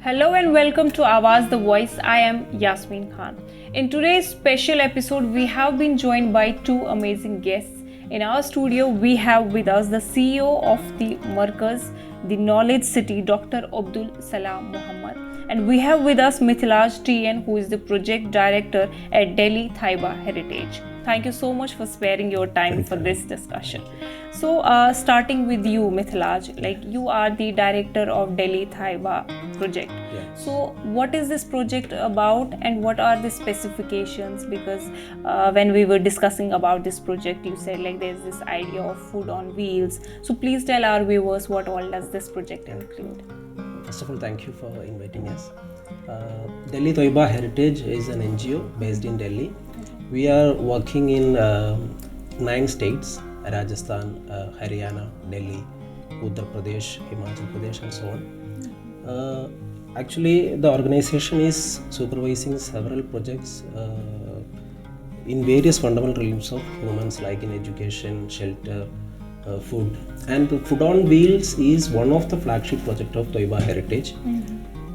Hello and welcome to Awaz-The Voice. I am Yasmin Khan. In today's special episode, we have been joined by two amazing guests. In our studio, we have with us the CEO of the Markaz, the Knowledge City, Dr. Abdul Salaam Mohammad. And we have with us Mithilaj TN, who is the project director at Delhi Thaiba Heritage. Thank you so much for sparing your time for this discussion. So, starting with you, Mithilaj, like you are the director of Delhi Thaiba project. Yeah. So, what is this project about, and what are the specifications? Because when we were discussing about this project, you said like there's this idea of food on wheels. So, please tell our viewers what all does this project include. First of all, thank you for inviting us. Delhi Thaiba Heritage is an NGO based in Delhi. We are working in 9 states: Rajasthan, Haryana, Delhi, Uttar Pradesh, Himachal Pradesh, and so on. Actually, the organization is supervising several projects in various fundamental realms of humans, like in education, shelter, food. And Food on Wheels is one of the flagship project of Thaiba Heritage.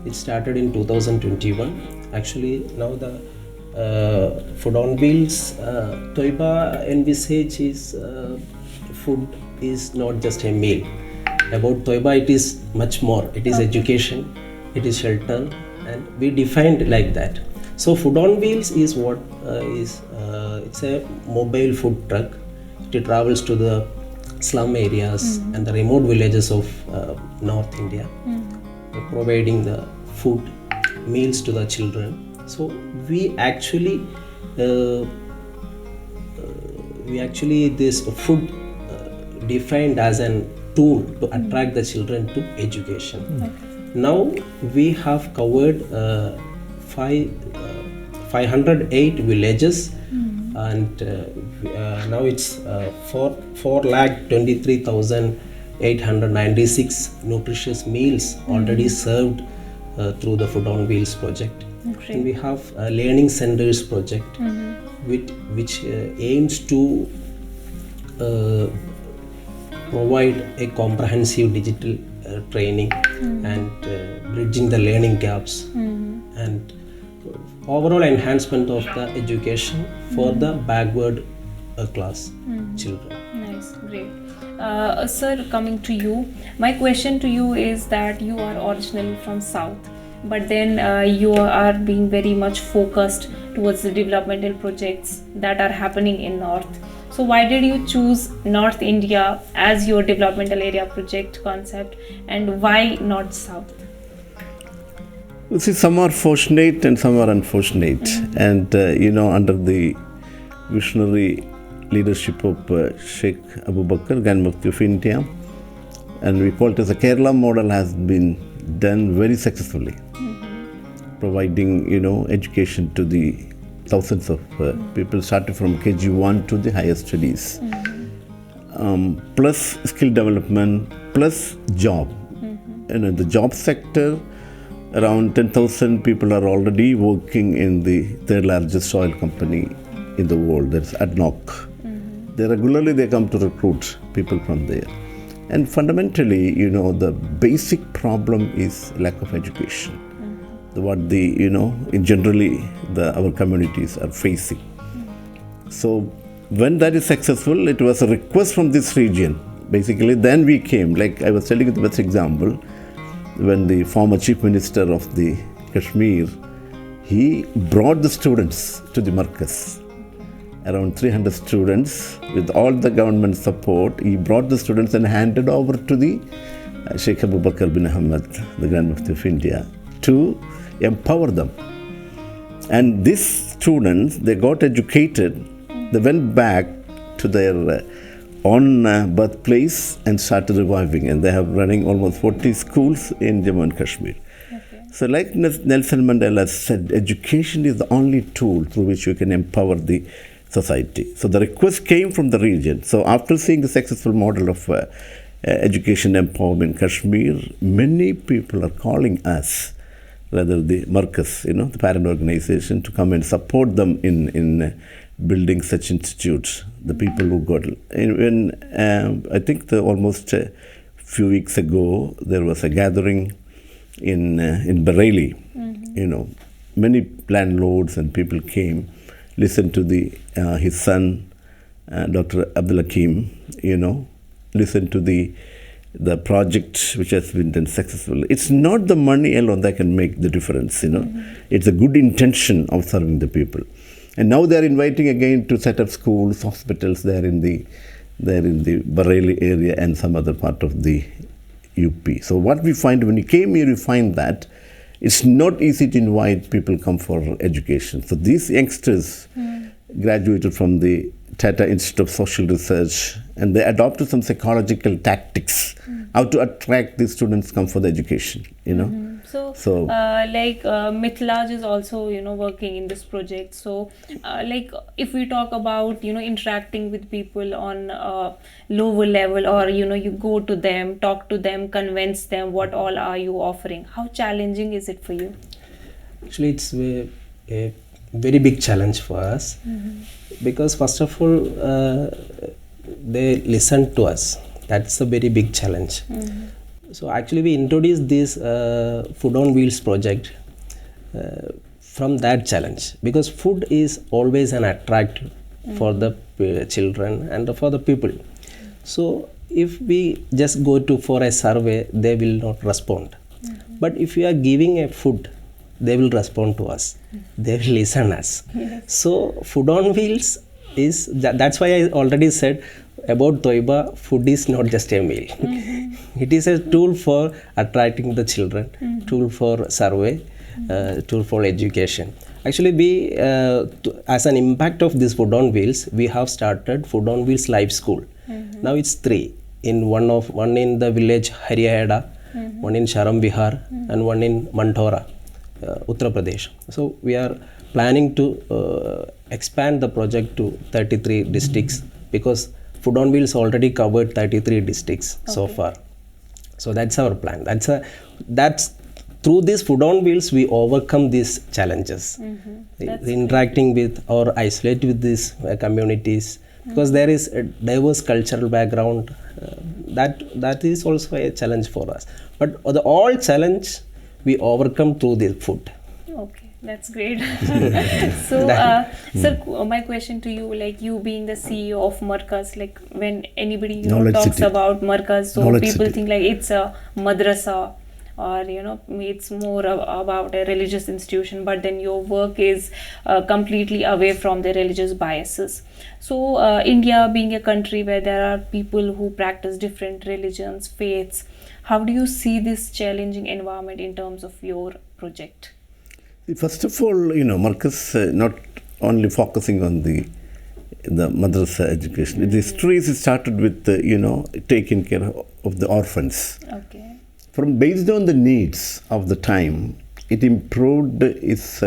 It started in 2021. Actually, now the Food on Wheels, Thaiba envisage is food is not just a meal. About Thaiba, it is much more. It is education, it is shelter, and we defined like that. So Food on Wheels is what it's a mobile food truck. It travels to the slum areas and the remote villages of North India, providing the food, meals to the children. So we actually this food defined as an tool to attract the children to education. Now we have covered 508 villages, and now it's 4,23,896 nutritious meals already served through the Food on Wheels project. Okay. And we have a learning centers project which aims to provide a comprehensive digital training and bridging the learning gaps and overall enhancement of the education for the backward class children. Nice, great. Sir, coming to you, my question to you is that you are originally from South, but then you are being very much focused towards the developmental projects that are happening in North. So why did you choose North India as your developmental area project concept, and why not South? You see, some are fortunate and some are unfortunate. And, under the visionary leadership of Sheikh Abu Bakr, Grand Mufti of India, and we call it as a Kerala model, has been done very successfully, providing, education to the thousands of people, starting from KG1 to the higher studies, plus skill development, plus job. The job sector, around 10,000 people are already working in the third largest oil company in the world, that's ADNOC. They come to recruit people from there. And fundamentally, the basic problem is lack of education. What generally our communities are facing. So when that is successful, it was a request from this region. Basically, then we came, like I was telling you the best example, when the former chief minister of the Kashmir, he brought the students to the Markaz. Around 300 students, with all the government support, he brought the students and handed over to the Sheikh Abu Bakr bin Mohammad, the Grand Mufti of India, to empower them. And these students, they got educated, they went back to their own birthplace and started reviving, and they have running almost 40 schools in Jammu and Kashmir. Okay. So like Nelson Mandela said, education is the only tool through which you can empower the society. So the request came from the region. So after seeing the successful model of education empowerment in Kashmir, many people are calling us, rather the Markaz, the parent organization, to come and support them in building such institutes. The people who got, I think almost a few weeks ago, there was a gathering in Bareilly. You know, many landlords and people came, listened to his son, Dr. Abdul, you know, listened to the project which has been done successfully. It's not the money alone that can make the difference, you know. It's a good intention of serving the people. And now they are inviting again to set up schools, hospitals there in the Bareilly area and some other part of the UP. So what we find when you came here, you find that it's not easy to invite people come for education. So these youngsters graduated from the Tata Institute of Social Research, and they adopted some psychological tactics how to attract these students come for the education, you know. So Mithilaj is also, you know, working in this project. So if we talk about, you know, interacting with people on a lower level, or, you know, you go to them, talk to them, convince them, what all are you offering? How challenging is it for you? Actually, it's a very big challenge for us, because first of all, they listen to us. That's a very big challenge. So actually we introduced this Food on Wheels project from that challenge, because food is always an attractive for the children and for the people. So if we just go for a survey, they will not respond. But if we are giving a food, they will respond to us. They will listen us. So Food on Wheels is that's why I already said about Thaiba, food is not just a meal. It is a tool for attracting the children, tool for survey, tool for education. Actually, we as an impact of this Food on Wheels, we have started Food on Wheels Live School. Now it's 3 in one in the village Hariheda, one in Sharam Bihar, and one in Mandora, Uttar Pradesh. So we are planning to expand the project to 33 districts, because Food on Wheels already covered 33 districts so far. So that's our plan. That's through this Food on Wheels we overcome these challenges. Interacting with or isolate with these communities, because there is a diverse cultural background. That is also a challenge for us. But all challenge we overcome through the food. Okay. That's great. So, sir, my question to you, like you being the CEO of Markaz, like when anybody talks about Markaz, so people think like it's a madrasa, or, you know, it's more about a religious institution, but then your work is completely away from the religious biases. So India being a country where there are people who practice different religions, faiths, how do you see this challenging environment in terms of your project? First of all, you know, Markaz not only focusing on the madrasa education. The history is started with, you know, taking care of the orphans. Okay. Based on the needs of the time, it improved its,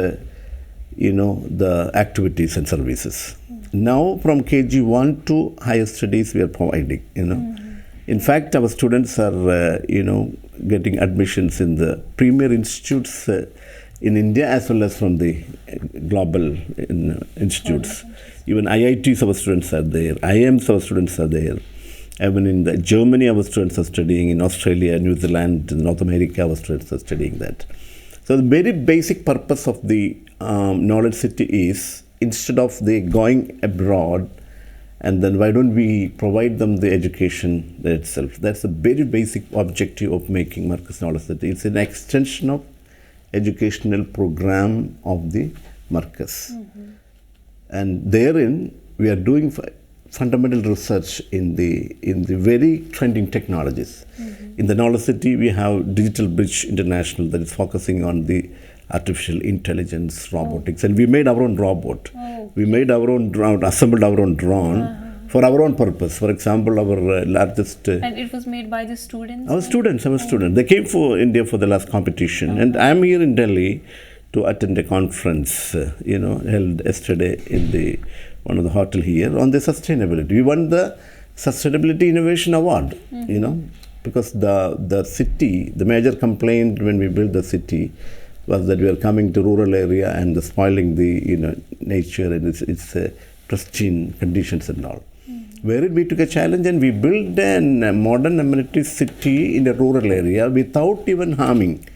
you know, the activities and services. Now, from KG1 to higher studies, we are providing, you know. In fact, our students are, you know, getting admissions in the premier institutes in India, as well as from the global institutes. Even IITs, our students are there. IIMs, our students are there. Even in Germany, our students are studying. In Australia, New Zealand, North America, our students are studying that. So the very basic purpose of the Knowledge City is, instead of they going abroad, and then why don't we provide them the education itself? That's the very basic objective of making Markaz Knowledge City. It's an extension of educational program of the Markaz. And therein we are doing fundamental research in the very trending technologies. In the Knowledge City, we have Digital Bridge International that is focusing on the artificial intelligence, robotics, and we made our own robot. We made our own drone, assembled our own drone for our own purpose. For example, our largest... and it was made by the students? Our students. They came for India for the last competition. And I am here in Delhi to attend a conference, you know, held yesterday in one of the hotel here on the sustainability. We won the Sustainability Innovation Award, you know, because the city, the major complaint when we built the city was that we are coming to rural area and spoiling the, you know, nature and its pristine conditions and all. Wherein we took a challenge and we built a modern amenity city in a rural area without even harming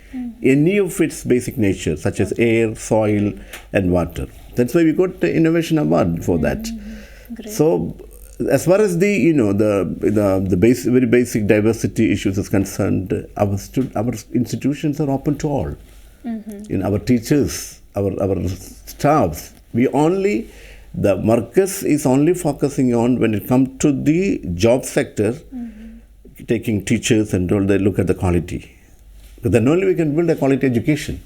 any of its basic nature, such as air, soil, and water. That's why we got the innovation award for that. Great. So, as far as the very basic diversity issues is concerned, our institutions are open to all. Our teachers, our staffs, the Markaz is only focusing on when it comes to the job sector, taking teachers and all, they look at the quality. But then only we can build a quality education.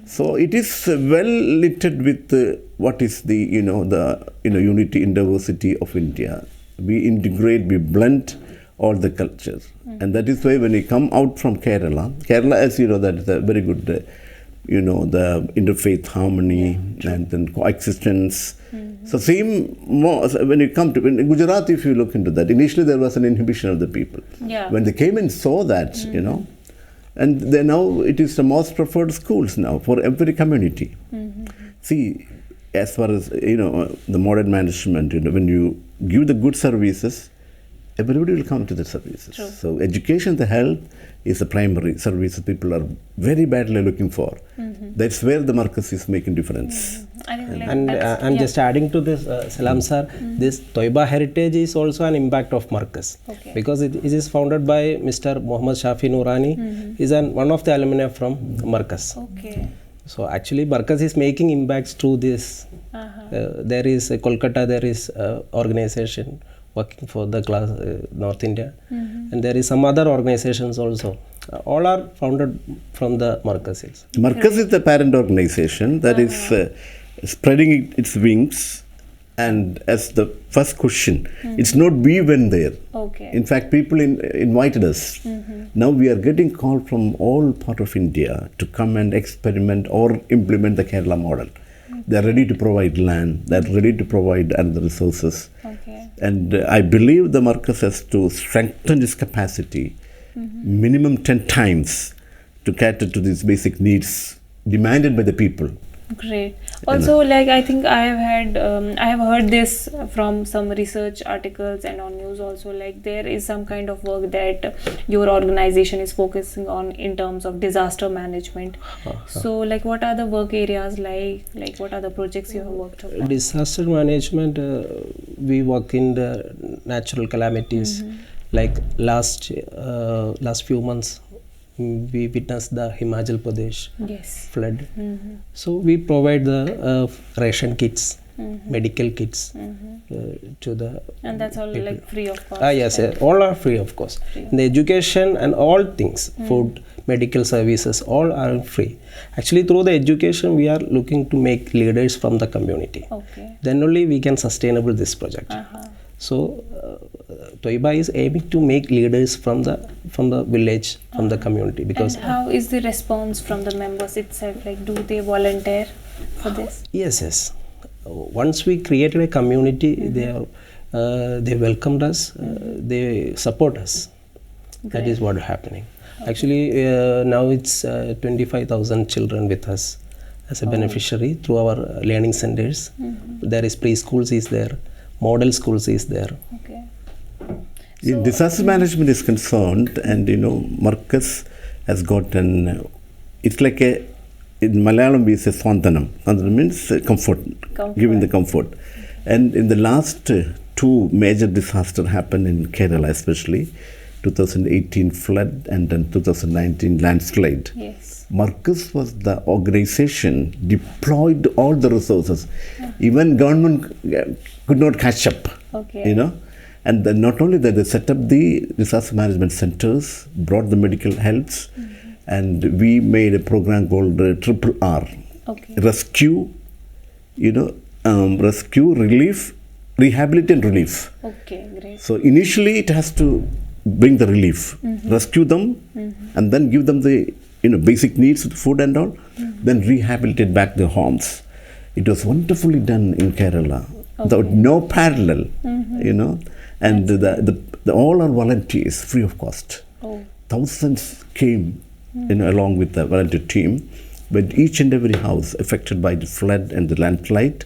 So it is well littered with what is the unity in diversity of India. We integrate, we blend all the cultures, and that is why when we come out from Kerala, as you know, that is a very good, the interfaith harmony and then coexistence. So same more when you come to in Gujarat, if you look into that, initially there was an inhibition of the people. Yeah. When they came and saw that, and they now it is the most preferred schools now for every community. See, as far as the modern management, when you give the good services, everybody will come to the services. True. So education, the health is the primary service people are very badly looking for. That's where the Markaz is making difference. I think like And I'm just adding to this, Salaam sir, this Thaiba Heritage is also an impact of Markaz. Okay. Because it is founded by Mr. Mohammad Shafi Noorani. He's one of the alumni from Markaz. Okay. So actually Markaz is making impacts through this. There is Kolkata, there is organization working for the class North India, and there is some other organizations also. All are founded from the Markaz. Markaz is the parent organization that is spreading its wings, and as the first question, it's not we went there. Okay. In fact, people invited us. Now we are getting call from all part of India to come and experiment or implement the Kerala model. They are ready to provide land. They are ready to provide other resources. Okay. And I believe the Markaz has to strengthen its capacity minimum 10 times to cater to these basic needs demanded by the people. Great. Also, like I think I have heard this from some research articles and on news also. Like there is some kind of work that your organization is focusing on in terms of disaster management. So, like, what are the work areas like? Like, what are the projects you have worked on? Disaster management, we work in the natural calamities. Like last few months, we witnessed the Himachal Pradesh flood. So we provide the ration kits, medical kits to the and that's all people. like free of cost. Yes, all are free of course. The education and all things, food, medical services, all are free. Actually, through the education, we are looking to make leaders from the community. Okay. Then only we can sustainable this project. So, Thaiba is aiming to make leaders from the village, from the community. Because and how is the response from the members itself? Like, do they volunteer for this? Yes. Once we created a community, they welcomed us, they support us. Great. That is what is happening. Actually, now it's 25,000 children with us as a beneficiary through our learning centers. There is preschools is there. Model schools is there. Okay. So, disaster management is concerned, and Markaz has gotten, it's like in Malayalam we say Swantanam. Swantanam means comfort, giving the comfort. And in the last two major disasters happened in Kerala, especially 2018 flood and then 2019 landslide. Yes. Markaz was the organization deployed all the resources. Even government could not catch up. Okay. And then not only that, they set up the disaster management centers, brought the medical helps, and we made a program called Triple R. Okay. Rescue, rescue, relief, rehabilitate and relief. Okay, great. So initially it has to bring the relief, rescue them, and then give them the basic needs, food and all, then rehabilitate back their homes. It was wonderfully done in Kerala, without no parallel, and the all are volunteers, free of cost. Thousands came, along with the volunteer team, but each and every house affected by the flood and the landslide,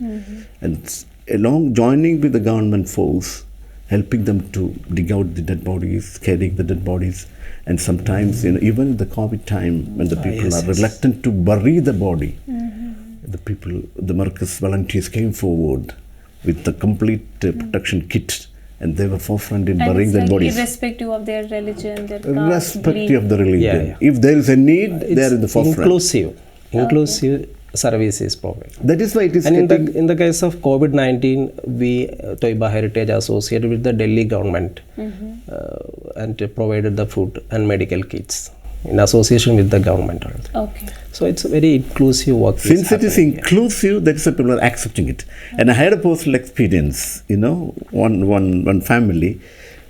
and along joining with the government force, helping them to dig out the dead bodies, carrying the dead bodies, and sometimes, even in the COVID time, when the people are reluctant to bury the body, the Markaz volunteers came forward with the complete protection kit, and they were forefront in burying their bodies. Irrespective of their religion, their caste, Irrespective of the religion. If there is a need, they are in the forefront. Inclusive service is provided. That is why it is. And in the case of COVID-19, we Thaiba Heritage associated with the Delhi government and provided the food and medical kits in association with the government also. Okay. So it's a very inclusive work. Since it is inclusive, that is why people are accepting it. And I had a personal experience. One family,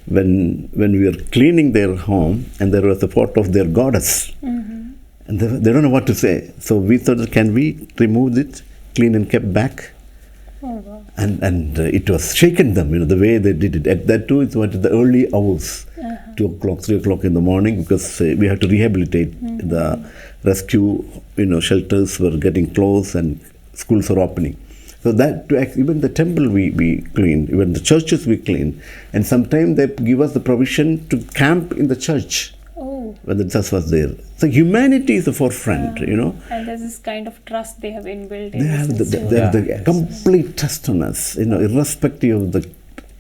when we were cleaning their home, and there was a photo of their goddess. And they don't know what to say. So we thought, can we remove it, clean and kept back? Oh, wow. And it was shaken them, the way they did it. At that too, it was the early hours, 2 o'clock, 3 o'clock in the morning, because we had to rehabilitate. The rescue, shelters were getting closed and schools were opening. So that, even the temple we cleaned, even the churches we cleaned. And sometimes they give us the provision to camp in the church. When the church was there. So humanity is the forefront, And there's this kind of trust they have inbuilt in They have the complete trust on us, irrespective of the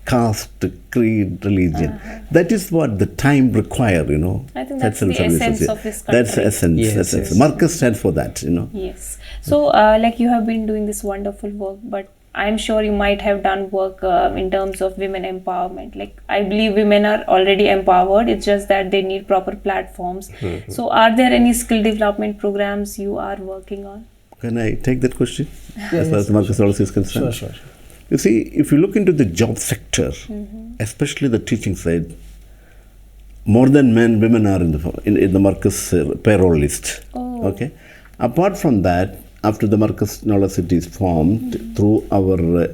caste, creed, religion. That is what the time require, I think that's the essence of this country. That's the essence. Yes. Markaz stands for that, Yes. So, you have been doing this wonderful work, but I'm sure you might have done work in terms of women empowerment. I believe women are already empowered. It's just that they need proper platforms. So are there any skill development programs you are working on? Can I take that question? As far as Markaz policy is concerned? Sure. You see, if you look into the job sector, especially the teaching side, more than men, women are in the Markaz payroll list. Okay. Apart from that, after the Markaz Knowledge City is formed, through our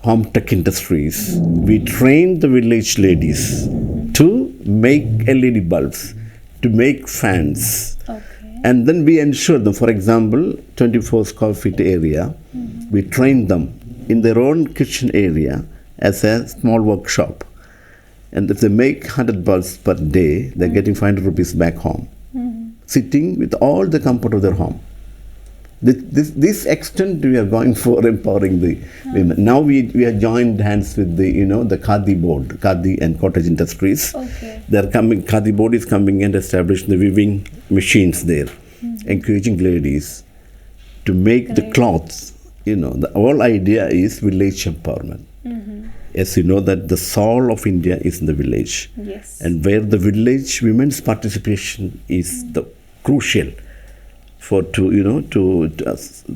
home tech industries, we train the village ladies to make LED bulbs, to make fans. And then we ensure them, for example, 24 square feet area, we train them in their own kitchen area as a small workshop. And if they make 100 bulbs per day, they're getting 500 rupees back home, sitting with all the comfort of their home. This extent we are going for empowering the women. Now we are joined hands with the Khadi board, Khadi and cottage industries. They're coming. Khadi board is coming and establishing the weaving machines there, encouraging ladies to make the cloths. The whole idea is village empowerment. As you know that the soul of India is in the village, and where the village women's participation is the crucial for to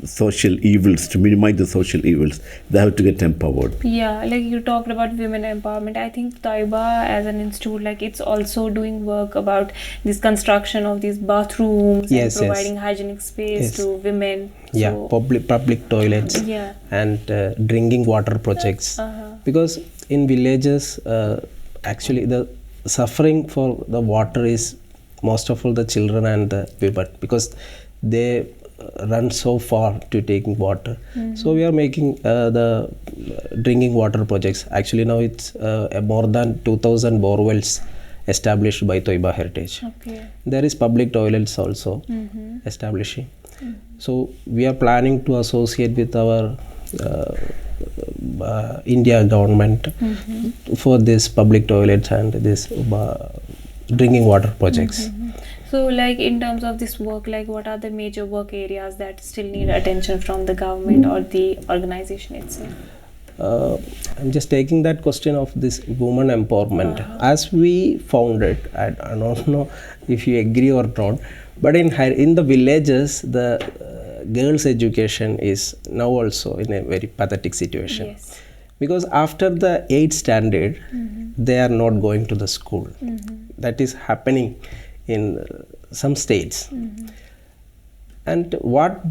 social evils, to minimize the social evils. They have to get empowered. Yeah, you talked about women empowerment. I think Thaiba as an institute, it's also doing work about this construction of these bathrooms and providing hygienic space to women. So, public toilets and drinking water projects. Because in villages, actually the suffering for the water is most of all the children and the women, because they run so far to taking water. So we are making the drinking water projects. Actually now it's more than 2,000 borewells established by Thaiba Heritage. There is public toilets also establishing. So we are planning to associate with our India government for this public toilets and this drinking water projects. So in terms of this work, what are the major work areas that still need attention from the government or the organization itself? I'm just taking that question of this woman empowerment. As we found it, I don't know if you agree or not, but in the villages, the girls' education is now also in a very pathetic situation. Because after the 8th standard, they are not going to the school. That is happening in some states. And what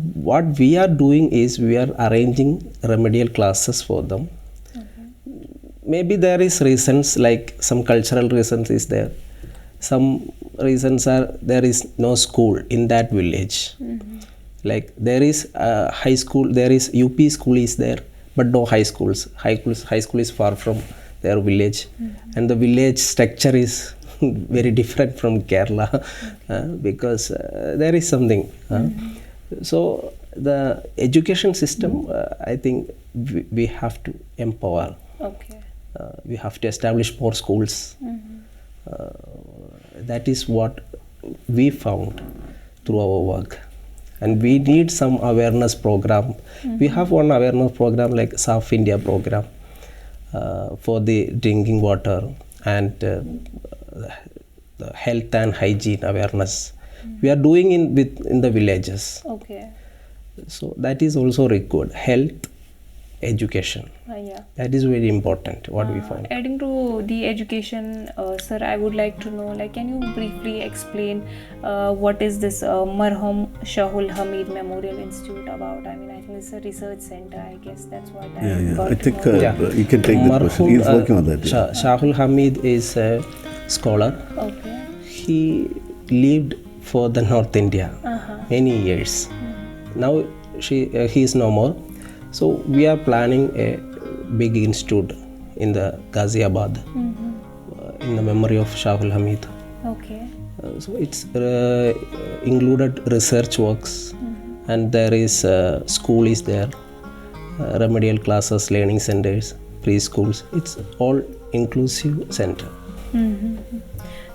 we are doing is we are arranging remedial classes for them. Maybe there is reasons, like some cultural reasons is there. Some reasons are there is no school in that village. There is high school, there is UP school is there, but no high schools. High school is far from their village, and the village structure is very different from Kerala because there is something. So the education system, I think we have to empower. Okay. We have to establish more schools. That is what we found through our work. And we need some awareness program. We have one awareness program like South India program for the drinking water and the health and hygiene awareness. We are doing in the villages. Okay. So that is also required. Health, education. Yeah. That is very important. What we found. Adding to the education, sir, I would like to know, like, can you briefly explain what is this Marhum Shahul Hamid Memorial Institute about? I mean, I think it's a research center. I guess that's what I got I to think know. you can take that question. He's working on that. Shahul Hamid is a scholar. Okay. He lived for the North India many years. Now he is no more. So we are planning a big institute in the Ghaziabad in the memory of Shahul Hamid. Okay. So it's included research works, and there is school is there, remedial classes, learning centers, preschools. It's all inclusive center.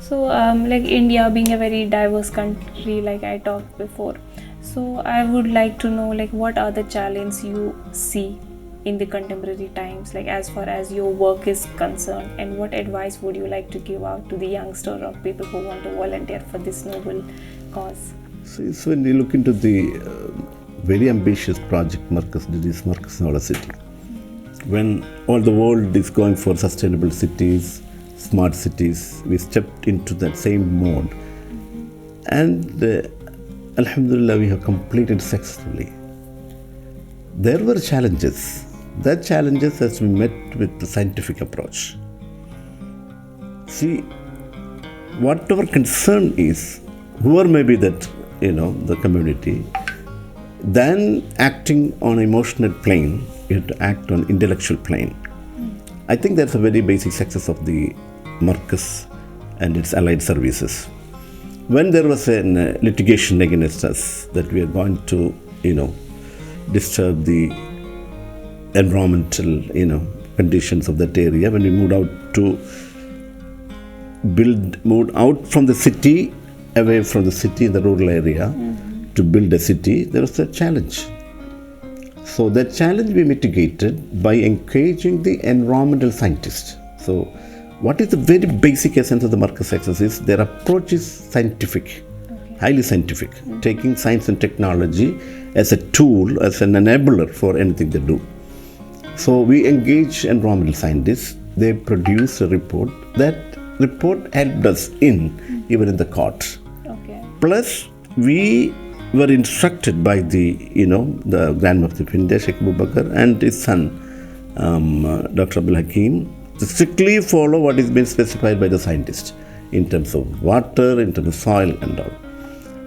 So, like India being a very diverse country, like I talked before, so I would like to know, like, what are the challenges you see in the contemporary times, like as far as your work is concerned, and what advice would you like to give out to the youngster or people who want to volunteer for this noble cause? So when you look into the very ambitious project Markaz did, is Markaz Nola City. When all the world is going for sustainable cities, smart cities, we stepped into that same mode, and Alhamdulillah, we have completed successfully. There were challenges. That challenges has been met with the scientific approach. See, what our concern is, whoever may be that, the community, then acting on emotional plane, you have to act on intellectual plane. I think that's a very basic success of the Markaz and its allied services. When there was a litigation against us that we are going to, disturb the environmental, conditions of that area, when we moved out from the city, away from the city in the rural area, to build a city, there was a challenge. So that challenge we mitigated by engaging the environmental scientists. So what is the very basic essence of the Markaz success is their approach is scientific, highly scientific, taking science and technology as a tool, as an enabler for anything they do. So we engage environmental scientists, they produce a report. That report helped us even in the court. Okay. Plus, we were instructed by the Grand Mufti of India, Sheikh Abu Bakr, and his son, Dr. Abdul Hakim, to strictly follow what is being specified by the scientists in terms of water, in terms of soil and all.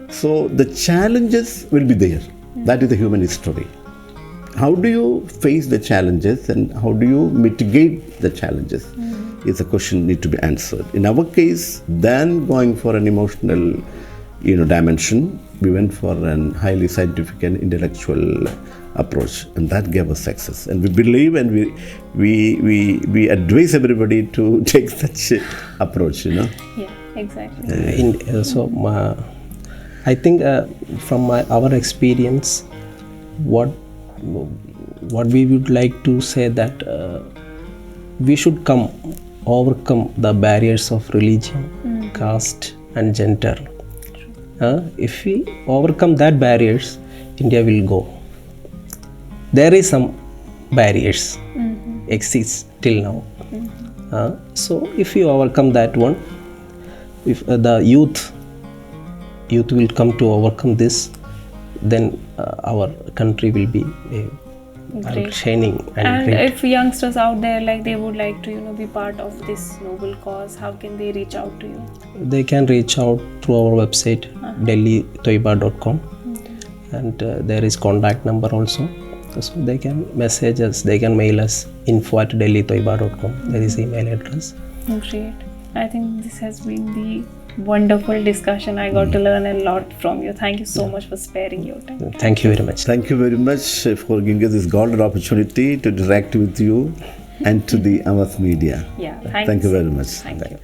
So the challenges will be there. That is the human history. How do you face the challenges and how do you mitigate the challenges is a question need to be answered. In our case, then going for an emotional dimension, we went for a highly scientific and intellectual approach, and that gave us success. And we believe and we advise everybody to take such approach. Yeah, exactly. I think from our experience, what we would like to say that we should overcome the barriers of religion, caste, and gender. If we overcome that barriers, India will go. There is some barriers exist till now. So if you overcome that one, if the youth will come to overcome this, then our country will be shining and great. If youngsters out there, like, they would like to be part of this noble cause, how can they reach out to you? They can reach out through our website delhithaiba.com, and there is contact number also. So they can message us, they can mail us info@delhitoiba.com. There is email address. Great. I think this has been the wonderful discussion. I got to learn a lot from you. Thank you so much for sparing your time. Thank you very much. Thank you very much for giving us this golden opportunity to interact with you and to the Awaz media. Yeah, Thank you very much. Thank you.